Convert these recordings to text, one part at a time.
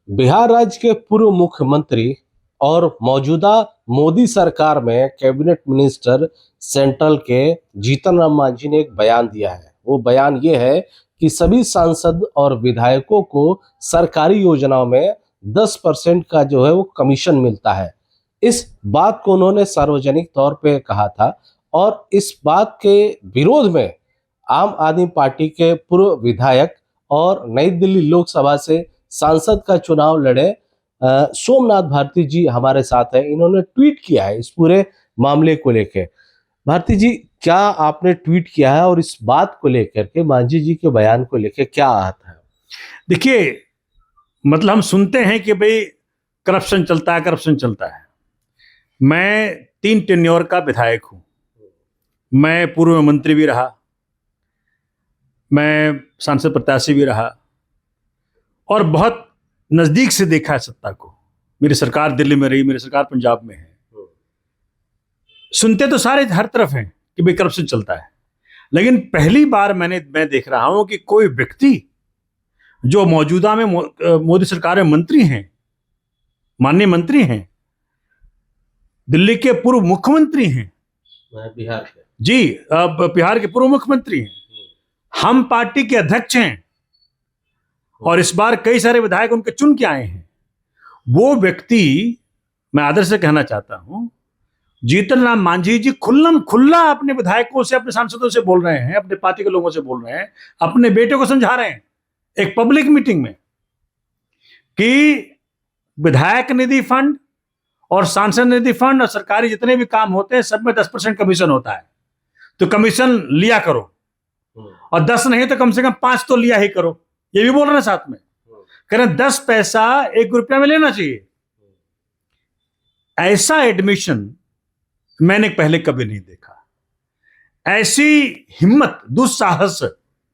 बिहार राज्य के पूर्व मुख्यमंत्री और मौजूदा मोदी सरकार में कैबिनेट मिनिस्टर सेंट्रल के जीतन राम मांझी ने एक बयान दिया है। वो बयान ये है कि सभी सांसद और विधायकों को सरकारी योजनाओं में 10% का जो है वो कमीशन मिलता है। इस बात को उन्होंने सार्वजनिक तौर पे कहा था और इस बात के विरोध में आम आदमी पार्टी के पूर्व विधायक और नई दिल्ली लोकसभा से सांसद का चुनाव लड़े सोमनाथ भारती जी हमारे साथ है। इन्होंने ट्वीट किया है इस पूरे मामले को लेकर। भारती जी, क्या आपने ट्वीट किया है और इस बात को लेकर के मांझी जी के बयान को लेकर क्या आता है? देखिए, मतलब हम सुनते हैं कि भाई करप्शन चलता है, करप्शन चलता है। मैं 3 टेन्योर का विधायक हूं। मैं पूर्व मंत्री भी रहा, मैं सांसद प्रत्याशी भी रहा और बहुत नजदीक से देखा है सत्ता को। मेरी सरकार दिल्ली में रही, मेरी सरकार पंजाब में है। सुनते तो सारे हर तरफ हैं कि भाई करप्शन चलता है, लेकिन पहली बार मैं देख रहा हूं कि कोई व्यक्ति जो मौजूदा में मोदी सरकार में मंत्री हैं, माननीय मंत्री हैं, दिल्ली के पूर्व मुख्यमंत्री हैं, बिहार के जी, अब बिहार के पूर्व मुख्यमंत्री हैं, हम पार्टी के अध्यक्ष हैं और इस बार कई सारे विधायक उनके चुन के आए हैं। वो व्यक्ति, मैं आदर से कहना चाहता हूं, जीतन राम मांझी जी खुल्लम खुल्ला अपने विधायकों से, अपने सांसदों से बोल रहे हैं, अपने पार्टी के लोगों से बोल रहे हैं, अपने बेटे को समझा रहे हैं एक पब्लिक मीटिंग में कि विधायक निधि फंड और सांसद निधि फंड और सरकारी जितने भी काम होते हैं सब में 10% कमीशन होता है, तो कमीशन लिया करो, और 10 नहीं तो कम से कम 5 तो लिया ही करो। ये भी बोल रहे हैं साथ में, कह रहे हैं 10 पैसा 1 रुपया में लेना चाहिए। ऐसा एडमिशन मैंने पहले कभी नहीं देखा। ऐसी हिम्मत, दुस्साहस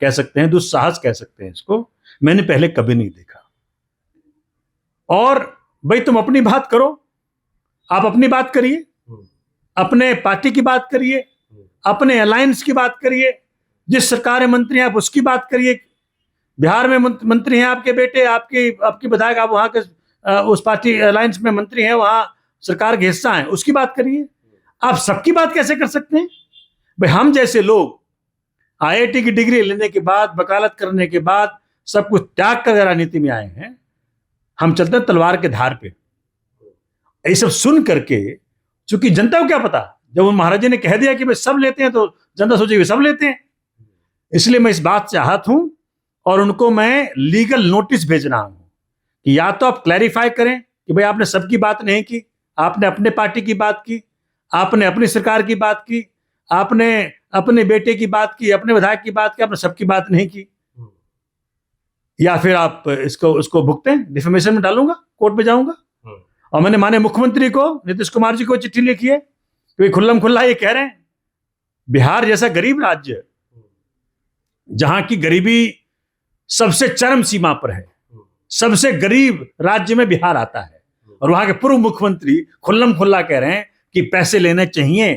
कह सकते हैं, दुस्साहस कह सकते हैं इसको, मैंने पहले कभी नहीं देखा। और भाई तुम अपनी बात करो, आप अपनी बात करिए, अपने पार्टी की बात करिए, अपने अलायंस की बात करिए, जिस सरकार में मंत्री हैं आप उसकी बात करिए। बिहार में मंत्री हैं आपके बेटे, आपकी विधायक, आप वहां के उस पार्टी अलायंस में मंत्री हैं, वहां सरकार के हिस्सा हैं, उसकी बात करिए। आप सबकी बात कैसे कर सकते हैं? भाई हम जैसे लोग आईआईटी की डिग्री लेने के बाद, वकालत करने के बाद, सब कुछ त्याग कर राजनीति में आए हैं। हम चलते हैं तलवार के धार पे। ये सब सुन करके, चूंकि जनता को क्या पता, जब उन महाराज जी ने कह दिया कि भाई सब लेते हैं तो जनता सोचेगी सब लेते हैं। इसलिए मैं इस बात से आहत हूं और उनको मैं लीगल नोटिस भेज रहा हूं कि या तो आप क्लैरिफाई करें कि भाई आपने सबकी बात नहीं की, आपने अपने पार्टी की बात की, आपने अपनी सरकार की बात की, आपने अपने बेटे की बात की, अपने विधायक की बात की, आपने सबकी बात नहीं की, या फिर आप उसको भुगतें। डिफेमेशन में डालूंगा, कोर्ट में जाऊंगा। और मैंने माननीय मुख्यमंत्री को, नीतीश कुमार जी को चिट्ठी लिखी है कि खुल्लम खुल्ला ये कह रहे हैं, बिहार जैसा गरीब राज्य, जहां की गरीबी सबसे चरम सीमा पर है, सबसे गरीब राज्य में बिहार आता है, और वहां के पूर्व मुख्यमंत्री खुल्लम खुल्ला कह रहे हैं कि पैसे लेने चाहिए।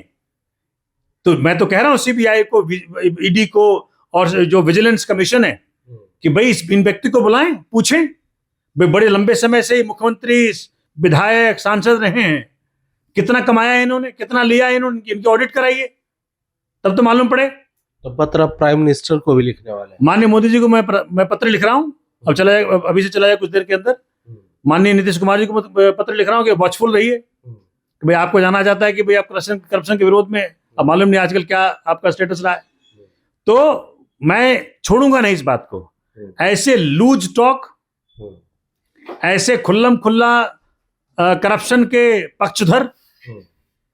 तो मैं तो कह रहा हूं सीबीआई को, ईडी को, और जो विजिलेंस कमीशन है कि भाई इन व्यक्ति को बुलाएं, पूछें भाई बड़े लंबे समय से मुख्यमंत्री, विधायक, सांसद रहे हैं, कितना कमाया है इन्होंने, कितना लिया है इन्होंने, इनकी ऑडिट कराइए, तब तो मालूम पड़े। तो पत्र प्राइम मिनिस्टर को भी लिखने वाले हैं। माननीय मोदी जी को मैं पत्र लिख रहा हूं, अभी से चला जाए कुछ देर के अंदर। माननीय नीतीश कुमार जी को पत्र लिख रहा हूं कि वॉचफुल रहिए कि भाई आपको जाना जाता है कि भाई आप करप्शन के विरोध में, अब मालूम नहीं आजकल क्या आपका स्टेटस रहा है। तो मैं छोड़ूंगा नहीं इस बात को। ऐसे लूज टॉक, ऐसे खुल्लम खुल्ला करप्शन के पक्षधर,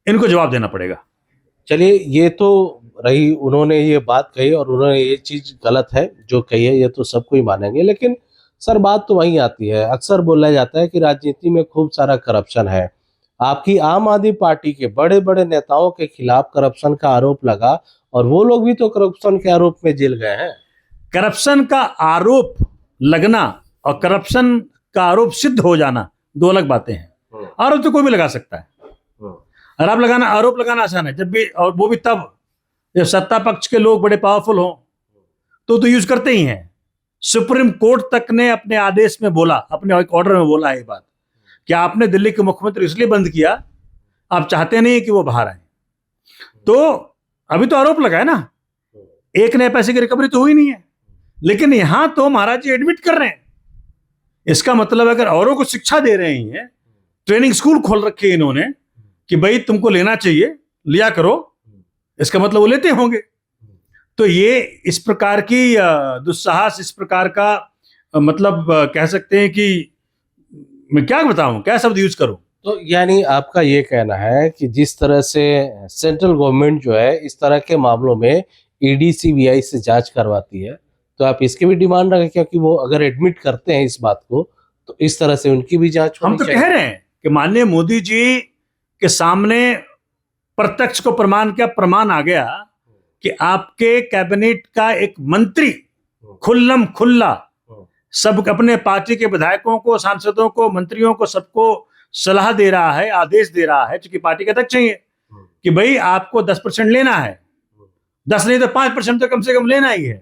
इनको जवाब देना पड़ेगा। चलिए, ये तो रही, उन्होंने ये बात कही और उन्होंने ये चीज गलत है जो कही है, ये तो सबको ही मानेंगे। लेकिन सर बात तो वहीं आती है, अक्सर बोला जाता है कि राजनीति में खूब सारा करप्शन है। आपकी आम आदमी पार्टी के बड़े बड़े नेताओं के खिलाफ करप्शन का आरोप लगा और वो लोग भी तो करप्शन के आरोप में जेल गए हैं। करप्शन का आरोप लगना और करप्शन का आरोप सिद्ध हो जाना दो अलग बातें हैं। आरोप तो कोई भी लगा सकता है, आरोप लगाना आसान है, जब भी, और वो भी तब जब सत्ता पक्ष के लोग बड़े पावरफुल हों तो यूज करते ही हैं। सुप्रीम कोर्ट तक ने अपने आदेश में बोला, अपने एक ऑर्डर में बोला है ये बात कि आपने दिल्ली के मुख्यमंत्री इसलिए बंद किया, आप चाहते नहीं कि वो बाहर आए। तो अभी तो आरोप लगा है ना, एक नए पैसे की रिकवरी तो हुई नहीं है, लेकिन यहां तो महाराज जी एडमिट कर रहे हैं। इसका मतलब अगर औरों को शिक्षा दे रहे हैं, ट्रेनिंग स्कूल खोल रखे हैं इन्होंने कि भाई तुमको लेना चाहिए, लिया करो, इसका मतलब वो लेते होंगे। तो ये इस प्रकार की दुस्साहस, इस प्रकार का मतलब कह सकते हैं कि मैं क्या बताऊं, क्या शब्द यूज करूं। तो यानी आपका ये कहना है कि जिस तरह से सेंट्रल गवर्नमेंट जो है इस तरह के मामलों में ईडी सीबीआई से जांच करवाती है, तो आप इसकी भी डिमांड रखें, क्योंकि वो अगर एडमिट करते हैं इस बात को तो इस तरह से उनकी भी जांच होनी हम तो चाहिए। कह रहे हैं कि माननीय मोदी जी के सामने प्रत्यक्ष को प्रमाण क्या प्रमाण आ गया कि आपके कैबिनेट का एक मंत्री खुल्लम खुल्ला सब अपने पार्टी के विधायकों को, सांसदों को, मंत्रियों को, सबको सलाह दे रहा है, आदेश दे रहा है, क्योंकि पार्टी का अध्यक्ष चाहिए कि भाई आपको 10% लेना है, 10 नहीं तो 5% तो कम से कम लेना ही है।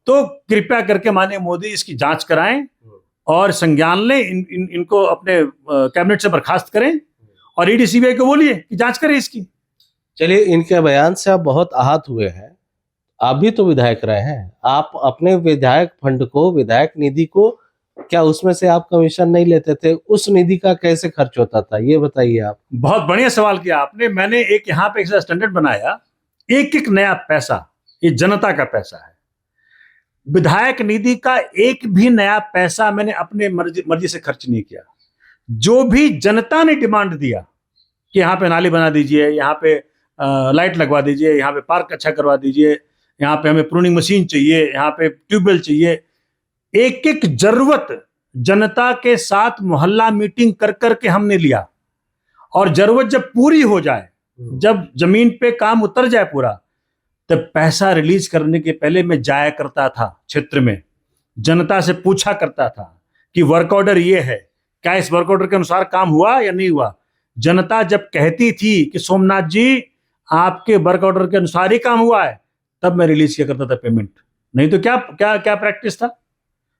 तो कृपया करके माननीय मोदी इसकी जांच कराएं और संज्ञान लें, इनको अपने कैबिनेट से बर्खास्त करें और ईडी सीबीआई को बोलिए कि जांच करें इसकी। चलिए, इनके बयान से आप बहुत आहत हुए हैं, आप भी तो विधायक रहे हैं, आप अपने विधायक फंड को, विधायक निधि को, क्या उसमें से आप कमीशन नहीं लेते थे? उस निधि का कैसे खर्च होता था, ये बताइए आप। बहुत बढ़िया सवाल किया आपने। मैंने एक यहाँ पे एक स्टैंडर्ड बनाया, एक एक नया पैसा ये जनता का पैसा है। विधायक निधि का एक भी नया पैसा मैंने अपने मर्जी से खर्च नहीं किया। जो भी जनता ने डिमांड दिया कि यहाँ पे नाली बना दीजिए, यहाँ पे लाइट लगवा दीजिए, यहाँ पे पार्क अच्छा करवा दीजिए, यहाँ पे हमें प्रूनिंग मशीन चाहिए, यहाँ पे ट्यूबवेल चाहिए, एक एक जरूरत जनता के साथ मोहल्ला मीटिंग कर करके हमने लिया। और जरूरत जब पूरी हो जाए, जब जमीन पे काम उतर जाए पूरा, तब पैसा रिलीज करने के पहले मैं जाया करता था क्षेत्र में, जनता से पूछा करता था कि वर्क ऑर्डर ये है, क्या इस वर्क ऑर्डर के अनुसार काम हुआ या नहीं हुआ। जनता जब कहती थी कि सोमनाथ जी आपके वर्क ऑर्डर के अनुसार ही काम हुआ है, तब मैं रिलीज किया करता था पेमेंट। नहीं तो क्या क्या क्या प्रैक्टिस था,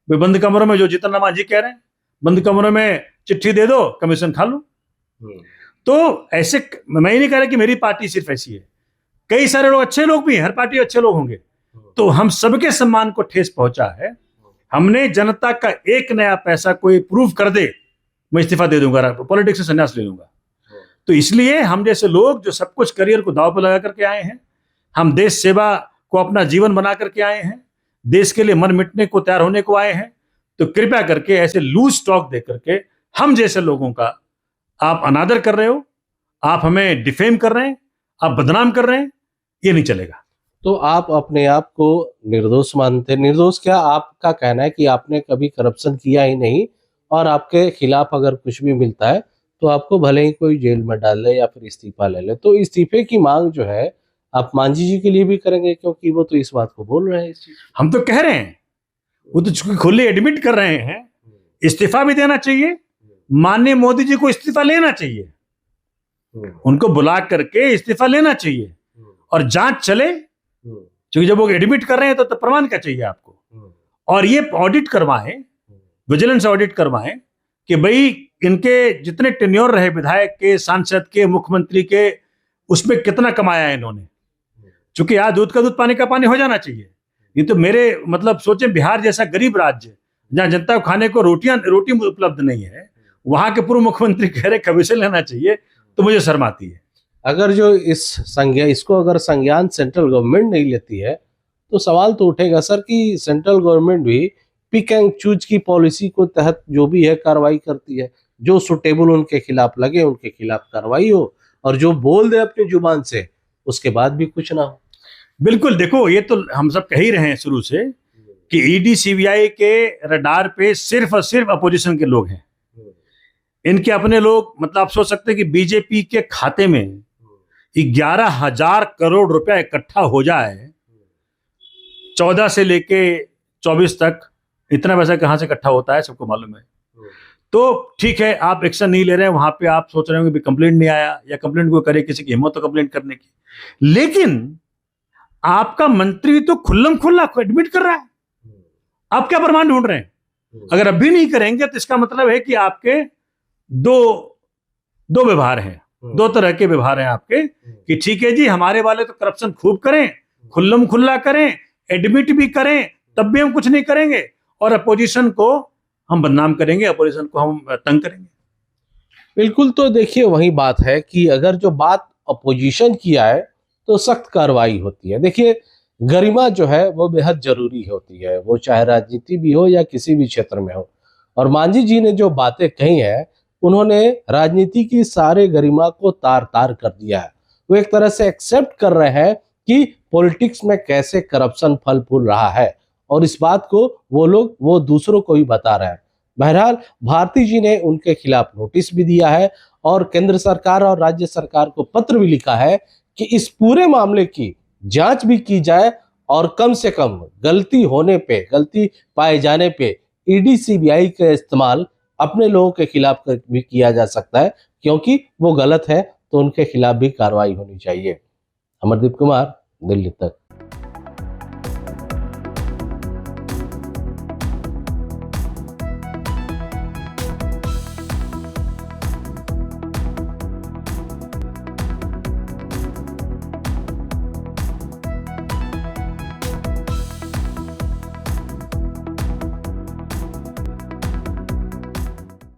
वे बंद कमरों में, जो जीतन राम मांझी कह रहे हैं, बंद कमरों में चिट्ठी दे दो, कमीशन खा लो। तो ऐसे मैं ही नहीं कह रहा कि मेरी पार्टी सिर्फ ऐसी है, कई सारे लोग, अच्छे लोग भी हैं, हर पार्टी अच्छे लोग होंगे। तो हम सबके सम्मान को ठेस पहुंचा है। हमने जनता का एक नया पैसा कोई प्रूव कर दे, मैं इस्तीफा दे दूंगा, पॉलिटिक्स से संन्यास ले लूंगा। तो इसलिए हम जैसे लोग जो सब कुछ करियर को दांव पर लगा करके आए हैं, हम देश सेवा को अपना जीवन बना करके आए हैं, देश के लिए मर मिटने को तैयार होने को आए हैं, तो कृपया करके ऐसे लूज टॉक दे करके हम जैसे लोगों का आप अनादर कर रहे हो, आप हमें डिफेम कर रहे हैं, आप बदनाम कर रहे हैं, ये नहीं चलेगा। तो आप अपने आप को निर्दोष मानते? निर्दोष क्या, आपका कहना है कि आपने कभी करप्शन किया ही नहीं और आपके खिलाफ अगर कुछ भी मिलता है तो आपको भले ही कोई जेल में डाल ले या फिर इस्तीफा ले ले। तो इस्तीफे की मांग जो है आप मांझी जी के लिए भी करेंगे, क्योंकि वो तो इस बात को बोल रहे हैं। इस चीज हम तो कह रहे हैं, वो तो खुले एडमिट कर रहे हैं, इस्तीफा भी देना चाहिए, माननीय मोदी जी को इस्तीफा लेना चाहिए, उनको बुला करके इस्तीफा लेना चाहिए और जांच चले। क्योंकि जब वो एडमिट कर रहे हैं तो प्रमाण क्या चाहिए आपको, और ये ऑडिट करवाएं, विजिलेंस ऑडिट करवाएं कि भाई इनके जितने टेन्योर रहे विधायक के, सांसद के, मुख्यमंत्री के, उसमें कितना कमाया है इन्होंने। क्योंकि यहाँ दूध का दूध पानी का पानी हो जाना चाहिए। ये तो मेरे मतलब सोचे, बिहार जैसा गरीब राज्य जहाँ जनता को खाने को रोटी उपलब्ध नहीं है, वहां के पूर्व मुख्यमंत्री कह रहे कमीशन लेना चाहिए, तो मुझे शर्म आती है। अगर जो इसको अगर संज्ञान सेंट्रल गवर्नमेंट नहीं लेती है तो सवाल तो उठेगा सर कि सेंट्रल गवर्नमेंट भी पिक एंड चूज की पॉलिसी को तहत जो भी है कार्रवाई करती है, जो सुटेबल उनके खिलाफ लगे उनके खिलाफ कार्रवाई हो, और जो बोल दे अपनी जुबान से उसके बाद भी कुछ ना हो। बिल्कुल, देखो ये तो हम सब कह ही रहे हैं शुरू से कि ईडी सीबीआई के रडार पे सिर्फ और सिर्फ अपोजिशन के लोग हैं। इनके अपने लोग, मतलब आप सोच सकते हैं कि बीजेपी के खाते में 11,000 करोड़ रुपया इकट्ठा हो जाए, 14 से लेके 24 तक, इतना पैसा कहां से इकट्ठा होता है सबको मालूम है। तो ठीक है, आप एक्शन नहीं ले रहे हैं, वहां पे आप सोच रहे हो कि कंप्लेंट नहीं आया, या कंप्लेंट को करे, किसी की हिम्मत तो कंप्लेंट करने की, लेकिन आपका मंत्री तो खुल्लम खुल्ला एडमिट कर रहा है आप क्या प्रमाण ढूंढ रहे हैं? अगर अब भी नहीं करेंगे तो इसका मतलब है कि आपके दो दो व्यवहार हैं, दो तरह के व्यवहार हैं आपके, कि ठीक है जी हमारे वाले तो करप्शन खूब करें, खुल्लम खुल्ला करें, एडमिट भी करें, तब भी हम कुछ नहीं करेंगे, और अपोजिशन को हम बदनाम करेंगे, अपोजिशन को हम तंग करेंगे। बिल्कुल। तो देखिए वही बात है कि अगर जो बात अपोजिशन की आए तो सख्त कार्रवाई होती है। देखिए गरिमा जो है वो बेहद जरूरी होती है, वो चाहे राजनीति भी हो या किसी भी क्षेत्र में हो। और मांझी जी ने जो बातें कही हैं उन्होंने राजनीति की सारे गरिमा को तार तार कर दिया है। वो एक तरह से एक्सेप्ट कर रहे हैं कि पॉलिटिक्स में कैसे करप्शन फल फूल रहा है, और इस बात को वो दूसरों को भी बता रहे हैं। बहरहाल भारती जी ने उनके खिलाफ नोटिस भी दिया है और केंद्र सरकार और राज्य सरकार को पत्र भी लिखा है कि इस पूरे मामले की जांच भी की जाए, और कम से कम गलती पाए जाने पे ईडी सीबीआई का इस्तेमाल अपने लोगों के खिलाफ भी किया जा सकता है, क्योंकि वो गलत है तो उनके खिलाफ भी कार्रवाई होनी चाहिए। अमरदीप कुमार, दिल्ली तक।